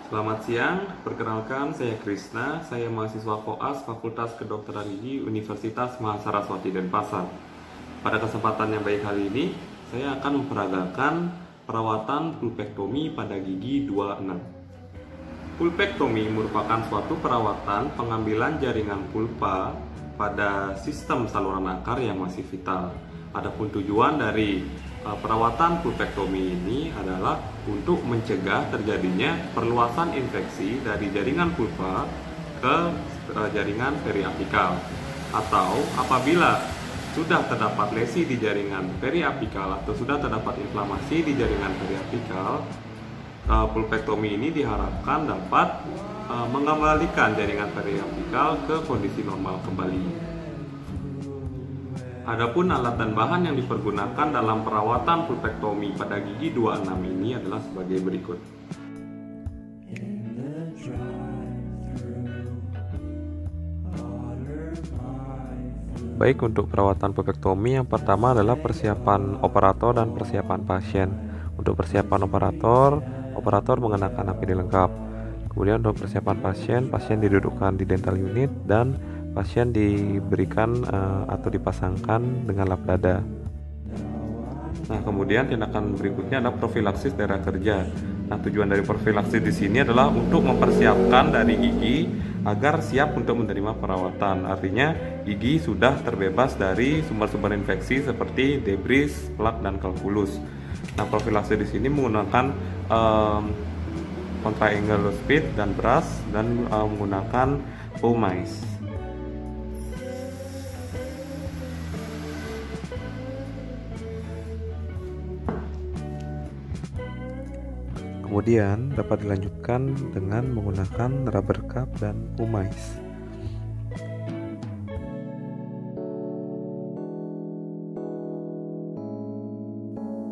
Selamat siang, perkenalkan saya Krisna, saya mahasiswa Koas Fakultas Kedokteran Gigi Universitas Mahasaraswati Denpasar. Pada kesempatan yang baik kali ini, saya akan memperagakan perawatan pulpektomi pada gigi 26. Pulpektomi merupakan suatu perawatan pengambilan jaringan pulpa pada sistem saluran akar yang masih vital. Adapun tujuan dari perawatan pulpektomi ini adalah untuk mencegah terjadinya perluasan infeksi dari jaringan pulpa ke jaringan periapikal, atau apabila sudah terdapat lesi di jaringan periapikal atau sudah terdapat inflamasi di jaringan periapikal, pulpektomi ini diharapkan dapat mengembalikan jaringan periapikal ke kondisi normal kembali. Adapun alat dan bahan yang dipergunakan dalam perawatan pulpektomi pada gigi 26 ini adalah sebagai berikut. Baik, untuk perawatan pulpektomi yang pertama adalah persiapan operator dan persiapan pasien. Untuk persiapan operator mengenakan APD lengkap. Kemudian untuk persiapan pasien didudukkan di dental unit dan pasien diberikan atau dipasangkan dengan lap dada. Nah, kemudian tindakan berikutnya adalah profilaksis daerah kerja. Nah, tujuan dari profilaksis di sini adalah untuk mempersiapkan dari gigi agar siap untuk menerima perawatan. Artinya, gigi sudah terbebas dari sumber-sumber infeksi seperti debris, plak, dan kalkulus. Nah, profilaksis di sini menggunakan kontraangle speed dan brush dan menggunakan pumice. Kemudian dapat dilanjutkan dengan menggunakan rubber cup dan pumice.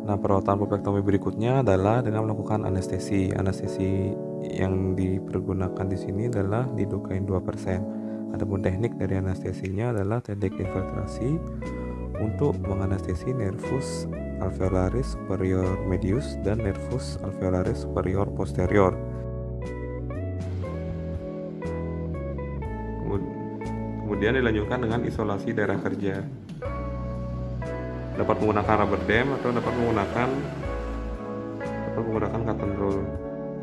Nah, perawatan pulpektomi berikutnya adalah dengan melakukan anestesi. Anestesi yang dipergunakan di sini adalah lidocaine 2%. Adapun teknik dari anestesinya adalah teknik infiltrasi untuk menganestesi nervus alveolaris superior medius dan nervus alveolaris superior posterior. Kemudian dilanjutkan dengan isolasi daerah kerja. Dapat menggunakan rubber dam atau dapat menggunakan cotton roll.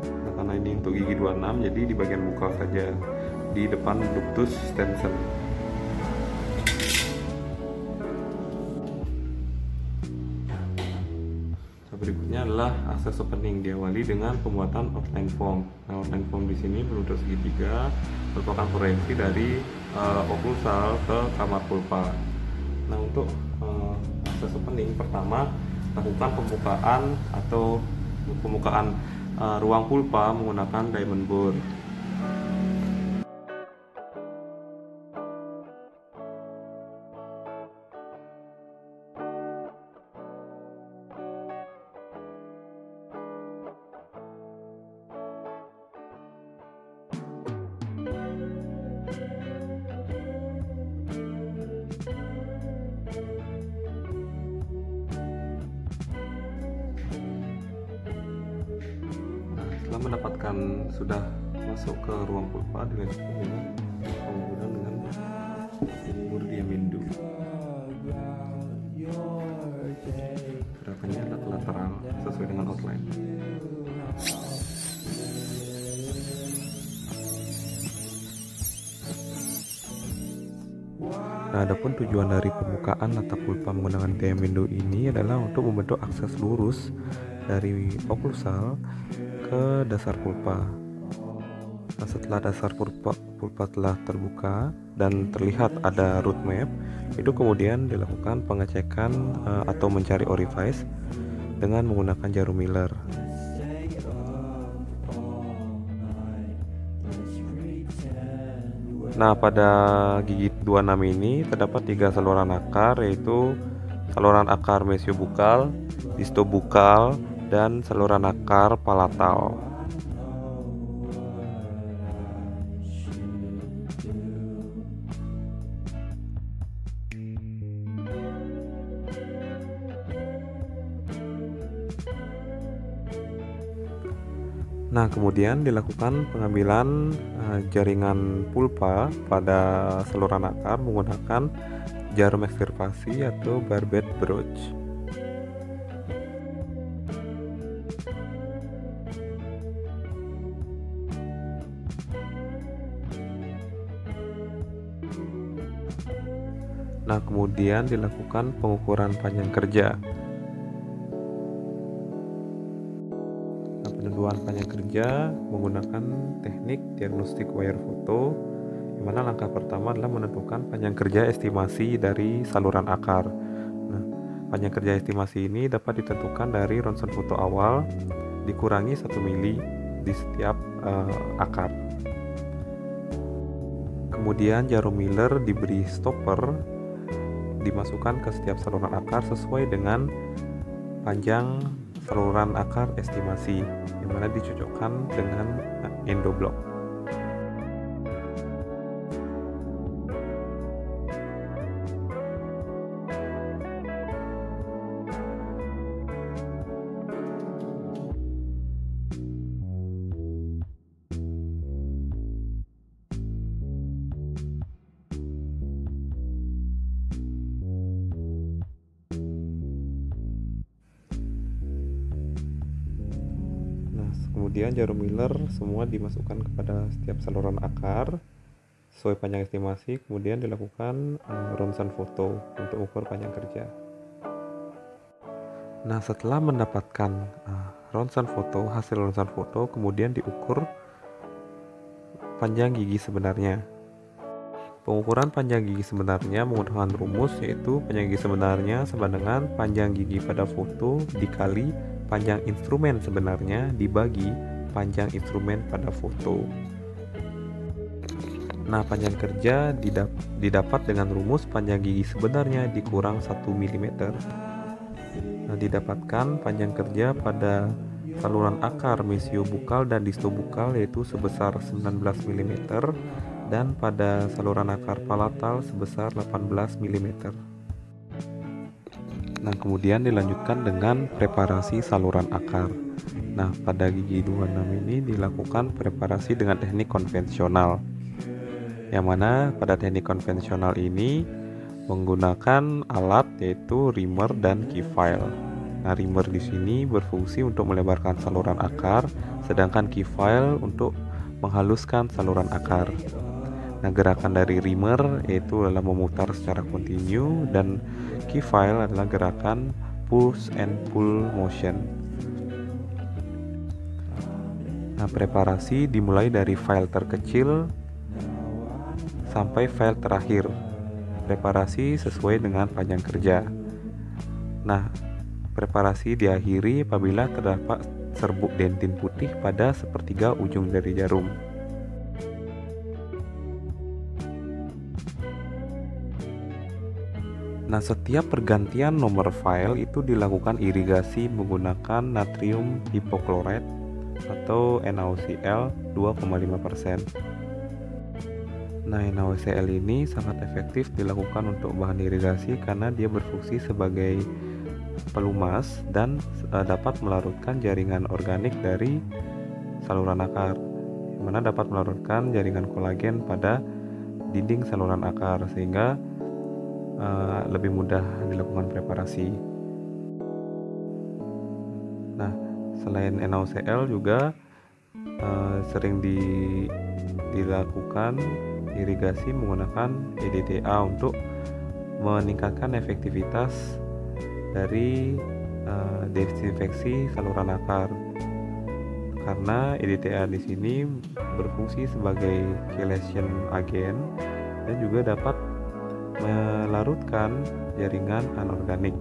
Nah, karena ini untuk gigi 26, jadi di bagian muka saja, di depan ductus stensel. Berikutnya adalah akses opening, diawali dengan pembuatan outline form. Nah, outline form di sini berbentuk segitiga, merupakan proyeksi dari oklusal ke kamar pulpa. Nah, untuk akses opening pertama, lakukan pembukaan ruang pulpa menggunakan diamond bore. Setelah mendapatkan sudah masuk ke ruang pulpa, dilanjutkan dengan penggunaan dengan Burdiamendo. Gerakannya lateral sesuai dengan outline. Nah, adapun tujuan dari pembukaan atap pulpa menggunakan Diamendo ini adalah untuk membentuk akses lurus dari oklusal ke dasar pulpa. Nah, setelah dasar pulpa telah terbuka dan terlihat ada root map, itu kemudian dilakukan pengecekan atau mencari orifice dengan menggunakan jarum Miller. Nah, pada gigi 26 ini terdapat 3 saluran akar, yaitu saluran akar mesiobukal, distobukal, dan saluran akar palatal. Nah, kemudian dilakukan pengambilan jaringan pulpa pada saluran akar menggunakan jarum ekstirpasi atau barbed broach. Nah, kemudian dilakukan pengukuran panjang kerja. Nah, penentuan panjang kerja menggunakan teknik diagnostik wire photo, di mana langkah pertama adalah menentukan panjang kerja estimasi dari saluran akar. Nah, panjang kerja estimasi ini dapat ditentukan dari ronsen foto awal dikurangi 1 mili di setiap akar. Kemudian jarum Miller diberi stopper, dimasukkan ke setiap saluran akar sesuai dengan panjang saluran akar estimasi, yang mana dicocokkan dengan endoblock. Kemudian jarum Miller semua dimasukkan kepada setiap saluran akar sesuai panjang estimasi, kemudian dilakukan ronsen foto untuk ukur panjang kerja. Nah, setelah mendapatkan hasil ronsen foto, kemudian diukur panjang gigi sebenarnya. Pengukuran panjang gigi sebenarnya menggunakan rumus, yaitu panjang gigi sebenarnya sama dengan panjang gigi pada foto dikali panjang instrumen sebenarnya dibagi panjang instrumen pada foto. Nah, panjang kerja didapat dengan rumus panjang gigi sebenarnya dikurang 1 mm. Nah, didapatkan panjang kerja pada saluran akar mesiobukal dan distobukal yaitu sebesar 19 mm dan pada saluran akar palatal sebesar 18 mm. Nah, kemudian dilanjutkan dengan preparasi saluran akar. Nah, pada gigi 26 ini dilakukan preparasi dengan teknik konvensional, yang mana pada teknik konvensional ini menggunakan alat yaitu reamer dan key file. Nah, reamer di sini berfungsi untuk melebarkan saluran akar, sedangkan key file untuk menghaluskan saluran akar. Nah, gerakan dari reamer yaitu adalah memutar secara kontinu, dan key file adalah gerakan push and pull motion. Nah, preparasi dimulai dari file terkecil sampai file terakhir. Preparasi sesuai dengan panjang kerja. Nah, preparasi diakhiri apabila terdapat serbuk dentin putih pada sepertiga ujung dari jarum. Nah, setiap pergantian nomor file itu dilakukan irigasi menggunakan natrium hipochlorite atau NaOCl 2,5%. Nah, NaOCl ini sangat efektif dilakukan untuk bahan irigasi karena dia berfungsi sebagai pelumas dan dapat melarutkan jaringan organik dari saluran akar, yang mana dapat melarutkan jaringan kolagen pada dinding saluran akar sehingga lebih mudah dilakukan preparasi. Nah, selain NaOCl juga sering dilakukan irigasi menggunakan EDTA untuk meningkatkan efektivitas dari desinfeksi saluran akar. Karena EDTA di sini berfungsi sebagai chelation agent dan juga dapat melarutkan jaringan anorganik.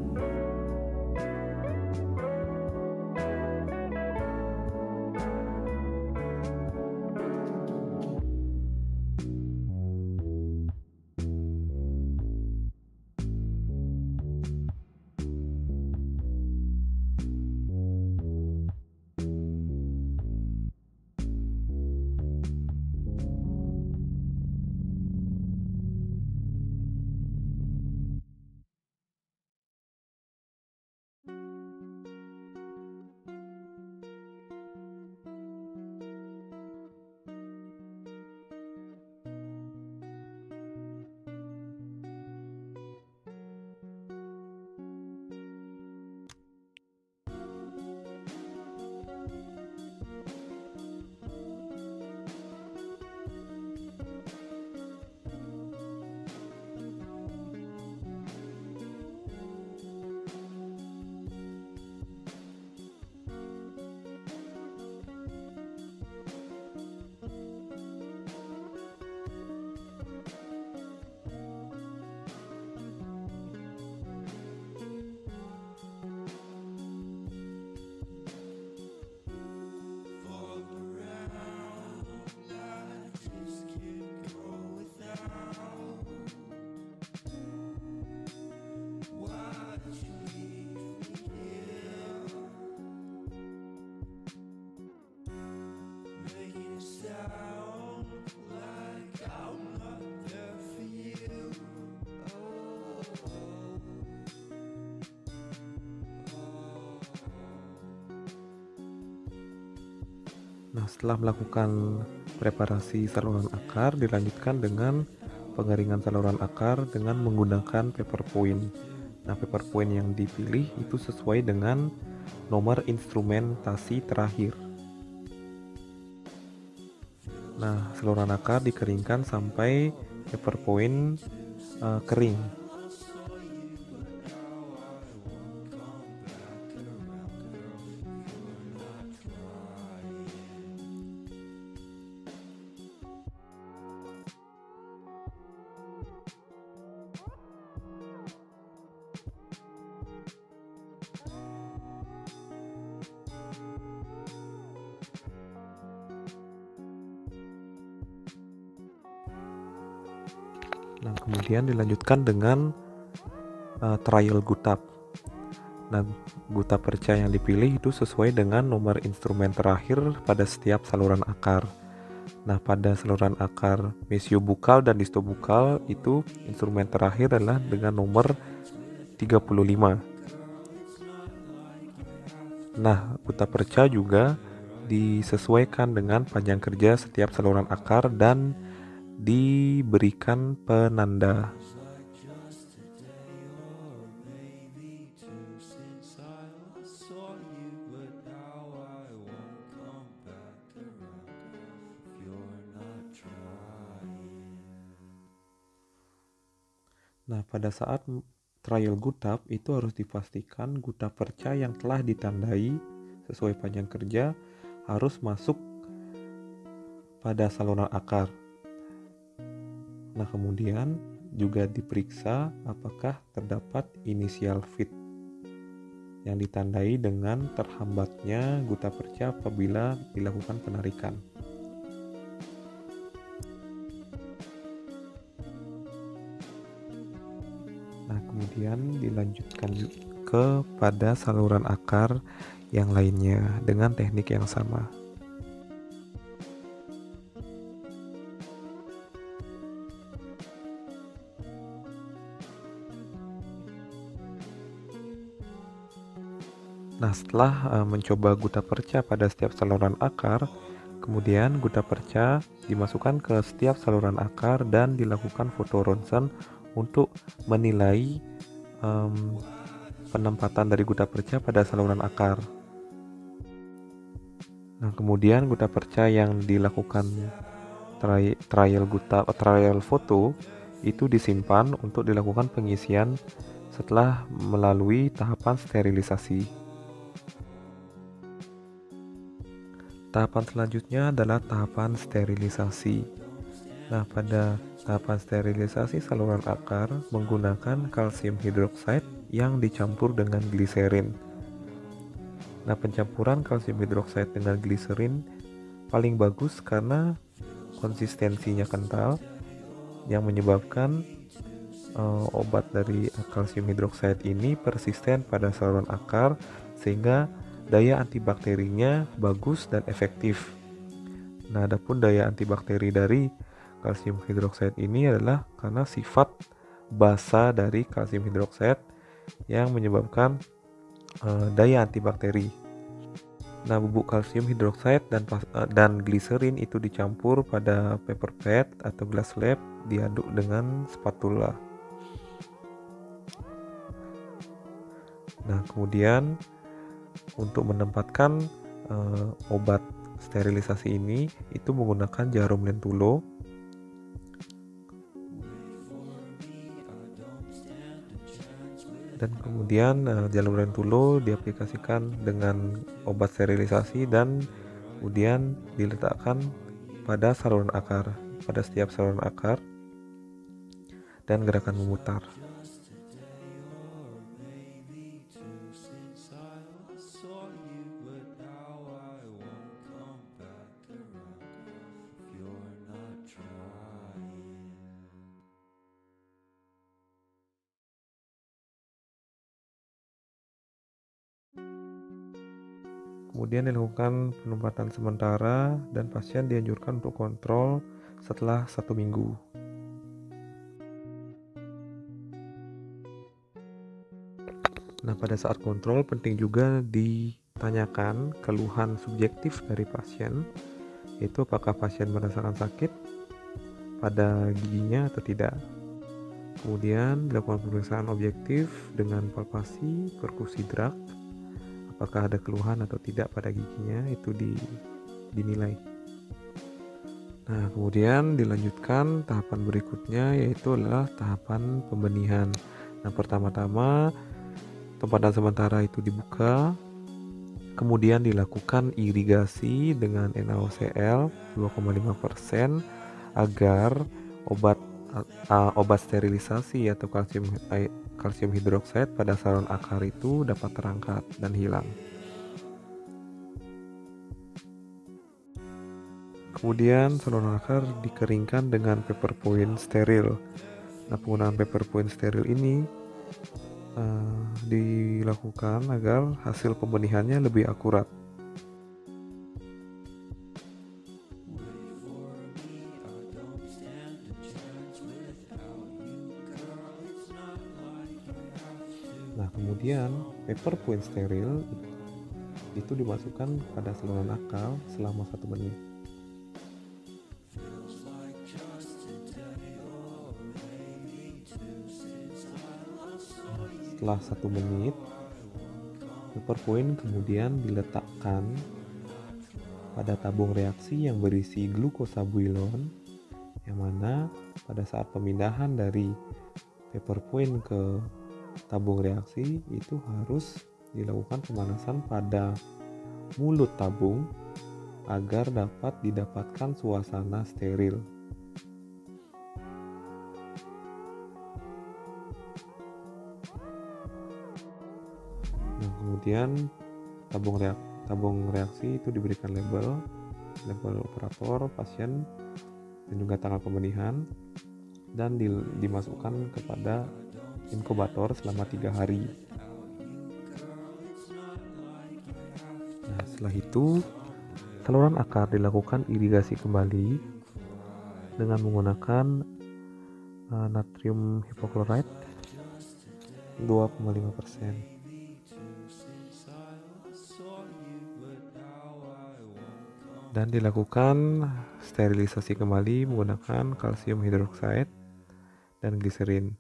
Nah, setelah melakukan preparasi saluran akar, dilanjutkan dengan pengeringan saluran akar dengan menggunakan paper point. Nah, paper point yang dipilih itu sesuai dengan nomor instrumentasi terakhir. Nah, saluran akar dikeringkan sampai paper point kering. Nah, kemudian dilanjutkan dengan trial gutap. Nah, gutap perca yang dipilih itu sesuai dengan nomor instrumen terakhir pada setiap saluran akar. Nah, pada saluran akar mesiobukal dan distobukal itu instrumen terakhir adalah dengan nomor 35. Nah, gutap perca juga disesuaikan dengan panjang kerja setiap saluran akar dan diberikan penanda. Nah, pada saat trial gutap itu harus dipastikan gutap perca yang telah ditandai sesuai panjang kerja harus masuk pada saluran akar. Nah, kemudian juga diperiksa apakah terdapat initial fit yang ditandai dengan terhambatnya gutap perca apabila dilakukan penarikan. Nah, kemudian dilanjutkan kepada saluran akar yang lainnya dengan teknik yang sama. Nah, setelah mencoba gutap perca pada setiap saluran akar, kemudian gutap perca dimasukkan ke setiap saluran akar dan dilakukan foto ronsen untuk menilai penempatan dari gutap perca pada saluran akar. Nah, kemudian gutap perca yang dilakukan trial foto itu disimpan untuk dilakukan pengisian setelah melalui tahapan sterilisasi. Tahapan selanjutnya adalah tahapan sterilisasi. Nah, pada tahapan sterilisasi saluran akar menggunakan kalsium hidroksida yang dicampur dengan gliserin. Nah, pencampuran kalsium hidroksida dengan gliserin paling bagus karena konsistensinya kental yang menyebabkan obat dari kalsium hidroksida ini persisten pada saluran akar sehingga daya antibakterinya bagus dan efektif. Nah, adapun daya antibakteri dari kalsium hidroksida ini adalah karena sifat basa dari kalsium hidroksida yang menyebabkan daya antibakteri. Nah, bubuk kalsium hidroksida dan gliserin itu dicampur pada paper pad atau gelas lab, diaduk dengan spatula. Nah, kemudian untuk menempatkan obat sterilisasi ini itu menggunakan jarum lentulo. Dan kemudian jarum lentulo diaplikasikan dengan obat sterilisasi dan kemudian diletakkan pada saluran akar, pada setiap saluran akar dan gerakan memutar. Kemudian dilakukan penempatan sementara dan pasien dianjurkan untuk kontrol setelah 1 minggu. Nah, pada saat kontrol penting juga mempertanyakan keluhan subjektif dari pasien, yaitu apakah pasien merasakan sakit pada giginya atau tidak. Kemudian dilakukan pemeriksaan objektif dengan palpasi, perkusi drak, apakah ada keluhan atau tidak pada giginya, itu dinilai. Nah, kemudian dilanjutkan tahapan berikutnya, yaitu adalah tahapan pembenihan. Nah, pertama-tama tempatan sementara itu dibuka, kemudian dilakukan irigasi dengan NaOCl 2,5% agar obat sterilisasi atau kalsium hidroksida pada saluran akar itu dapat terangkat dan hilang. Kemudian saluran akar dikeringkan dengan paper point steril. Nah, penggunaan paper point steril ini dilakukan agar hasil pembenihannya lebih akurat. Nah, kemudian paper point steril itu dimasukkan pada saluran akar selama 1 menit. Setelah 1 menit, paper point kemudian diletakkan pada tabung reaksi yang berisi glukosa builon, yang mana pada saat pemindahan dari paper point ke tabung reaksi itu harus dilakukan pemanasan pada mulut tabung agar dapat didapatkan suasana steril. Nah, kemudian tabung reaksi itu diberikan label operator, pasien, dan juga tanggal pembenihan, dan dimasukkan kepada inkubator selama 3 hari. Nah, setelah itu saluran akar dilakukan irigasi kembali dengan menggunakan natrium hipochlorite 2,5%. Dan dilakukan sterilisasi kembali menggunakan kalsium hidroksida dan gliserin.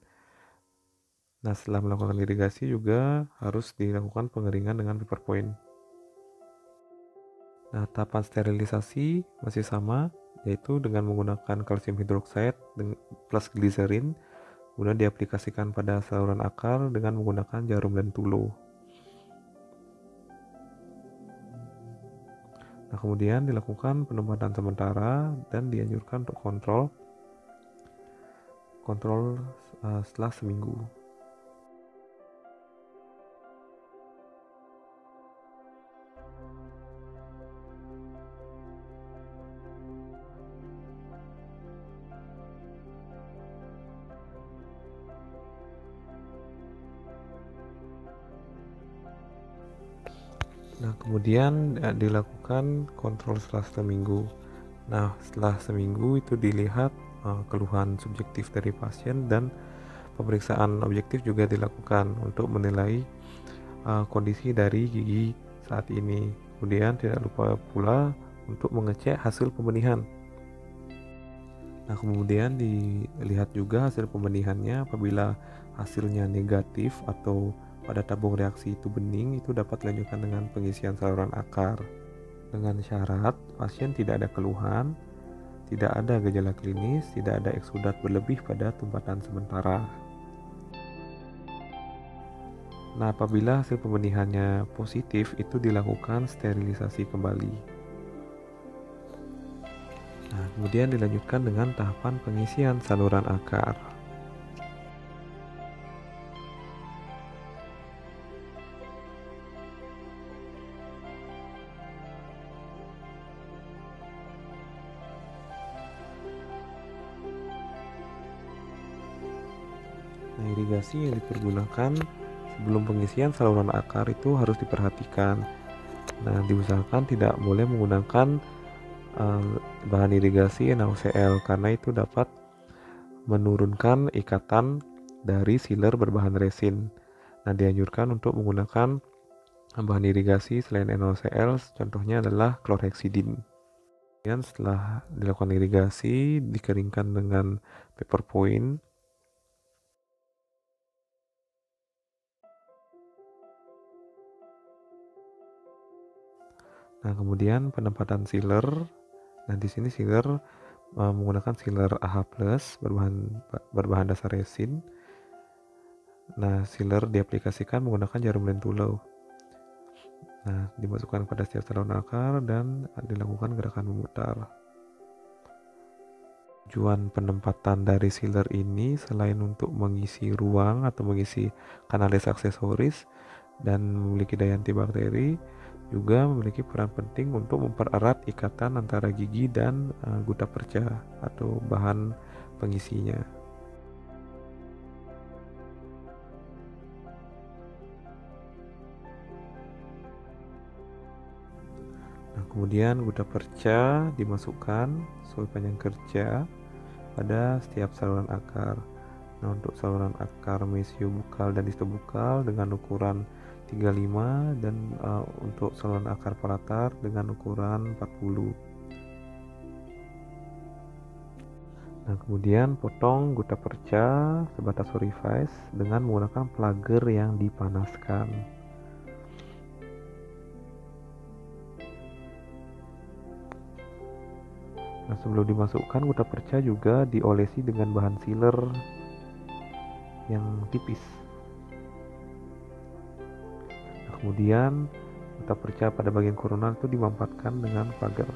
Nah, setelah melakukan irigasi juga harus dilakukan pengeringan dengan paper point. Nah, tahapan sterilisasi masih sama, yaitu dengan menggunakan kalsium hidroksida plus gliserin, kemudian diaplikasikan pada saluran akar dengan menggunakan jarum dan tulo. Nah, kemudian dilakukan penempatan sementara dan dianjurkan untuk kontrol setelah seminggu. Nah, kemudian dilakukan kontrol setelah seminggu. Nah, setelah seminggu itu dilihat keluhan subjektif dari pasien, dan pemeriksaan objektif juga dilakukan untuk menilai kondisi dari gigi saat ini. Kemudian tidak lupa pula untuk mengecek hasil pembenihan. Nah, kemudian dilihat juga hasil pembenihannya. Apabila hasilnya negatif atau pada tabung reaksi itu bening, itu dapat dilanjutkan dengan pengisian saluran akar dengan syarat pasien tidak ada keluhan, tidak ada gejala klinis, tidak ada eksudat berlebih pada tumpatan sementara. Nah, apabila hasil pembenihannya positif, itu dilakukan sterilisasi kembali. Nah, kemudian dilanjutkan dengan tahapan pengisian saluran akar. Nah, irigasi yang dipergunakan sebelum pengisian saluran akar itu harus diperhatikan. Nah, diusahakan tidak boleh menggunakan bahan irigasi NaOCl karena itu dapat menurunkan ikatan dari sealer berbahan resin. Nah, dianjurkan untuk menggunakan Bahan irigasi selain NaCl contohnya adalah chlorhexidin. Kemudian setelah dilakukan irigasi, dikeringkan dengan paper point. Nah, kemudian penempatan sealer. Nah, di sini sealer menggunakan sealer AH+ berbahan dasar resin. Nah, sealer diaplikasikan menggunakan jarum lentulo. Nah, dimasukkan pada setiap saluran akar dan dilakukan gerakan memutar. Tujuan penempatan dari sealer ini selain untuk mengisi ruang atau mengisi kanalis aksesoris dan memiliki daya antibakteri, juga memiliki peran penting untuk mempererat ikatan antara gigi dan gutta perca atau bahan pengisinya. Nah, kemudian gutta perca dimasukkan sesuai panjang kerja pada setiap saluran akar. Nah, untuk saluran akar mesiobukal dan distobukal dengan ukuran 35 dan untuk saluran akar palatar dengan ukuran 40. Nah, kemudian potong gutta perca sebatas orifice dengan menggunakan plugger yang dipanaskan. Nah, sebelum dimasukkan gutta perca juga diolesi dengan bahan sealer yang tipis. Nah, kemudian gutta perca pada bagian koronal itu dimampatkan dengan plugger.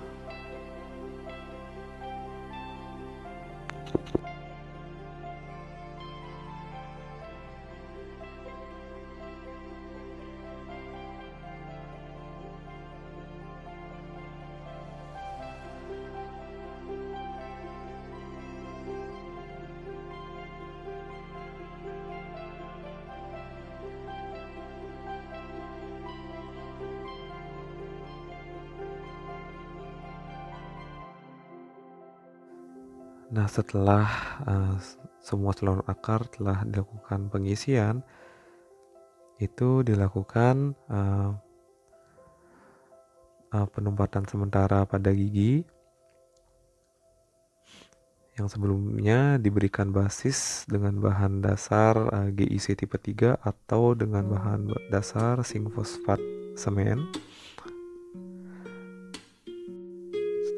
Nah, setelah semua saluran akar telah dilakukan pengisian, itu dilakukan penempatan sementara pada gigi yang sebelumnya diberikan basis dengan bahan dasar GIC tipe 3 atau dengan bahan dasar zinc fosfat semen.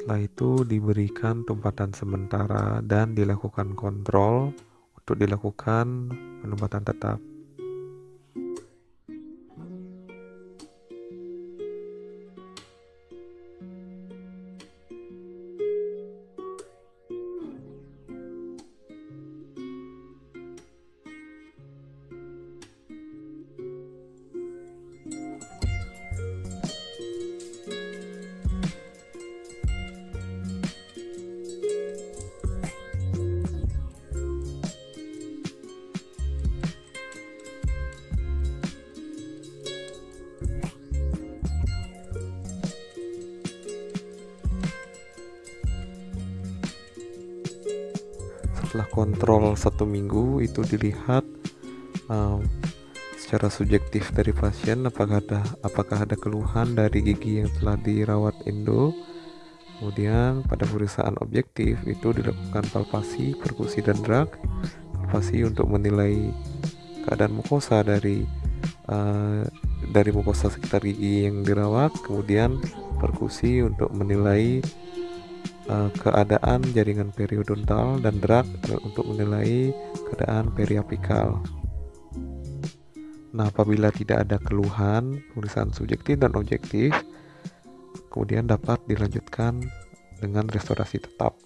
Setelah itu diberikan tempatan sementara dan dilakukan kontrol untuk dilakukan penempatan tetap. Setelah kontrol 1 minggu itu dilihat secara subjektif dari pasien apakah ada keluhan dari gigi yang telah dirawat endo. Kemudian pada pemeriksaan objektif itu dilakukan palpasi, perkusi dan drag. Palpasi untuk menilai keadaan mukosa dari mukosa sekitar gigi yang dirawat, kemudian perkusi untuk menilai keadaan jaringan periodontal, dan drag untuk menilai keadaan periapikal. Nah, apabila tidak ada keluhan, pemeriksaan subjektif dan objektif kemudian dapat dilanjutkan dengan restorasi tetap.